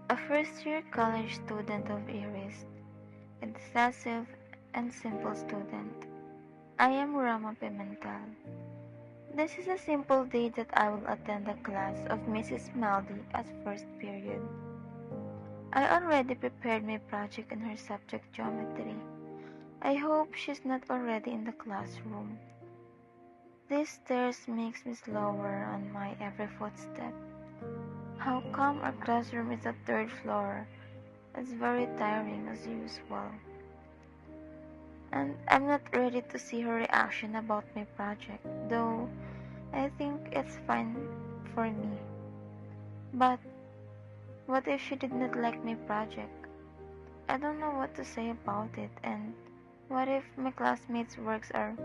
A first-year college student of Iris, a decisive and simple student. I am Rama Pimentel. This is a simple day that I will attend the class of Mrs. Maldi at first period. I already prepared my project in her subject geometry. I hope she's not already in the classroom. These stairs makes me slower on my every footstep. How come our classroom is the third floor? It's very tiring as usual. And I'm not ready to see her reaction about my project, though I think it's fine for me. But what if she did not like my project? I don't know what to say about it, and what if my classmates' works are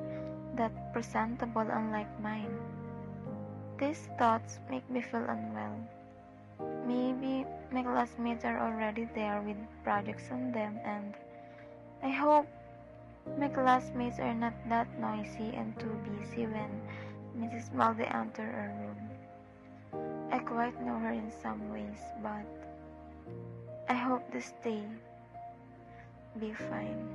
that presentable unlike mine? These thoughts make me feel unwell. Maybe my classmates are already there with projects on them, and I hope my classmates are not that noisy and too busy when Mrs. Maldi enters our room. I quite know her in some ways, but I hope this day be fine.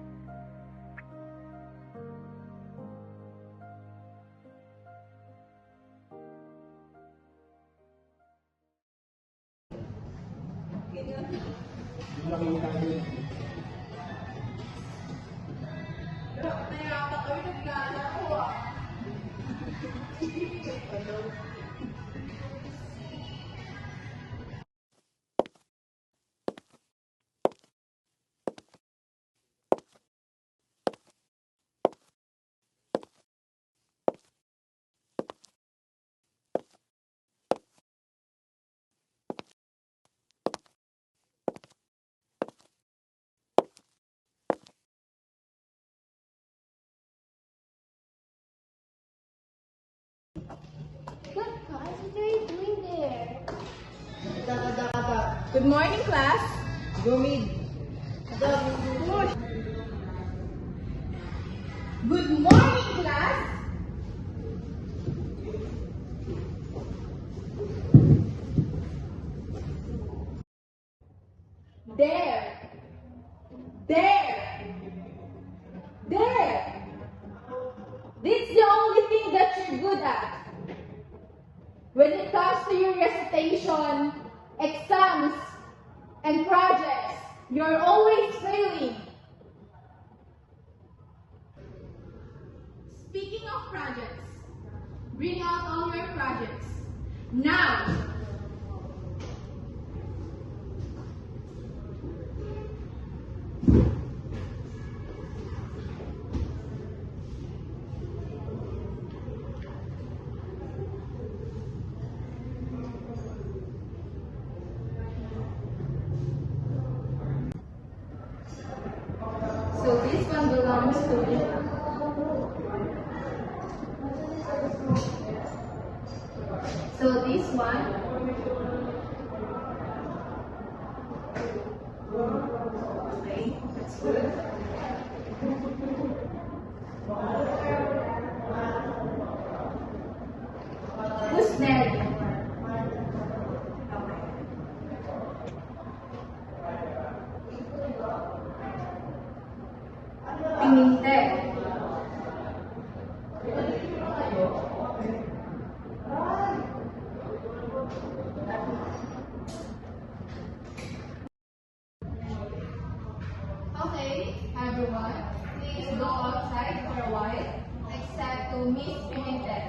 Good guys, what are you doing there? Good morning, class. Go mid. Good morning, class. There. There. There. This is the only thing that you're good at. When it comes to your recitation, exams, and projects, you're always failing. Speaking of projects, bring out all your projects. Now! So this one belongs to me. So this one. Okay, that's good. Who's Ned? Pininte. Okay, everyone, please go outside for a while, except to Miss Pimentel.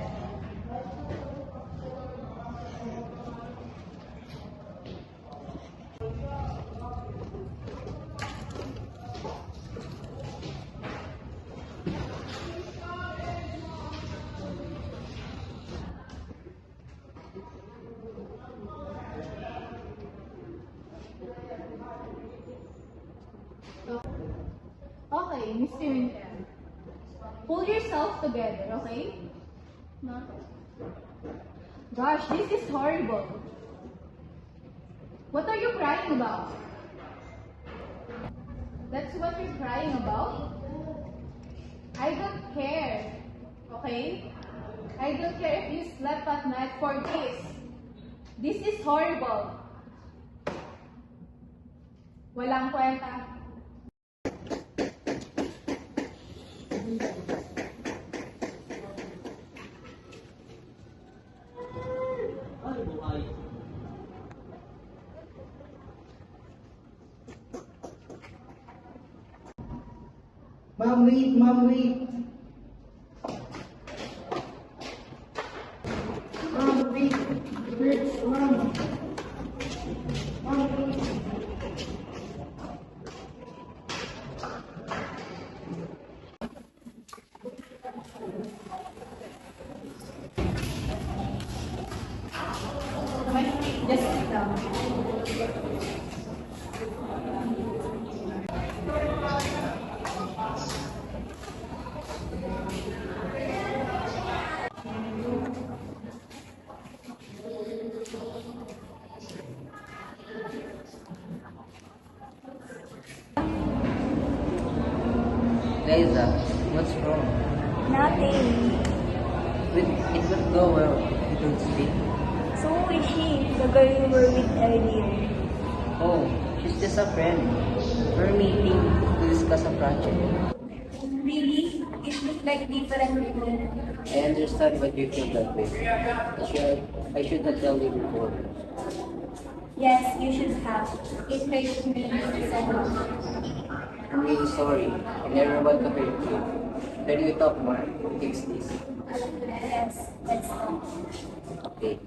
Okay, Miss Pimentel. Pull yourself together, okay? Gosh, this is horrible. What are you crying about? That's what you're crying about? I don't care, okay? I don't care if you slept at night for this. This is horrible. Walang kwenta. Ma'am, wait, ma'am, wait. Ma'am, wait. Hurts, ma'am. Ma'am, wait. Just sit down. Liza, what's wrong? Nothing. It will go well if you don't speak. So who is she, the girl you were with earlier? Oh, she's just a friend. We're meeting to discuss a project. Really? It looks like different people. I understand why you feel that way. I should have told you before. Yes, you should have. It hurts me so much. I'm really sorry. I never want to hurt you. When we talk more, fix this. Yes, let's go. Okay.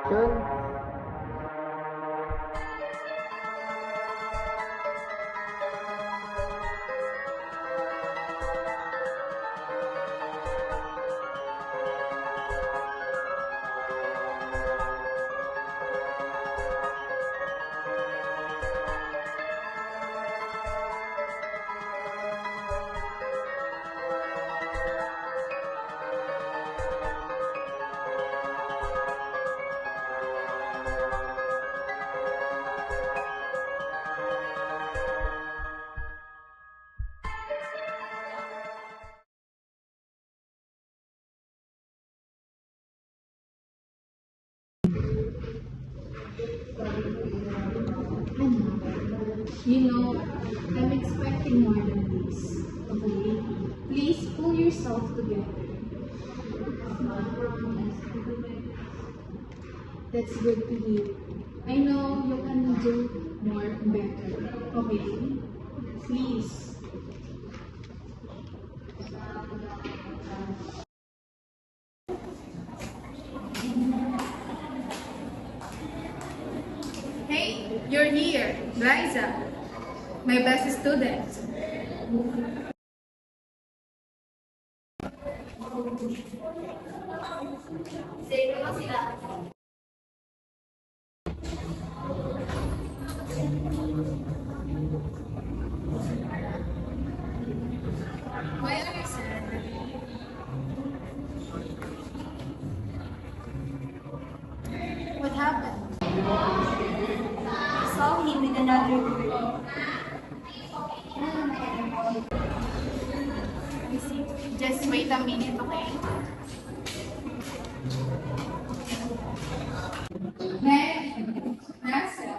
Sure. You know, I'm expecting more than this. Okay? Please pull yourself together. That's good to hear. I know you can do more better. Okay? Please. Hey, you're here, Liza, my best student. Why are you sad? What happened? I saw him with another girl. I see. Just wait a minute, okay? Then, Marcel,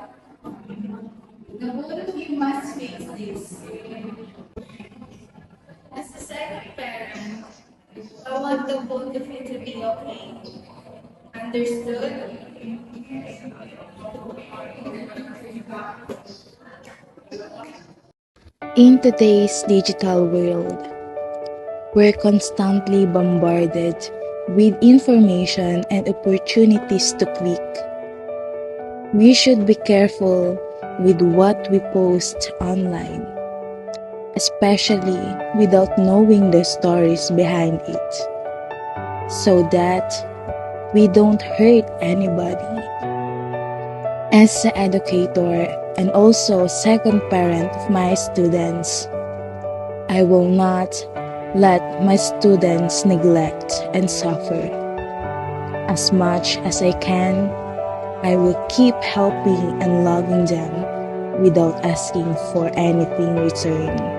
the both of you must fix this. As a second parent, I want the both of you to be okay. Understood? In today's digital world, we're constantly bombarded with information and opportunities to click. We should be careful with what we post online, especially without knowing the stories behind it, so that we don't hurt anybody. As an educator and also second parent of my students, I will not let my students neglect and suffer. As much as I can, I will keep helping and loving them without asking for anything in return.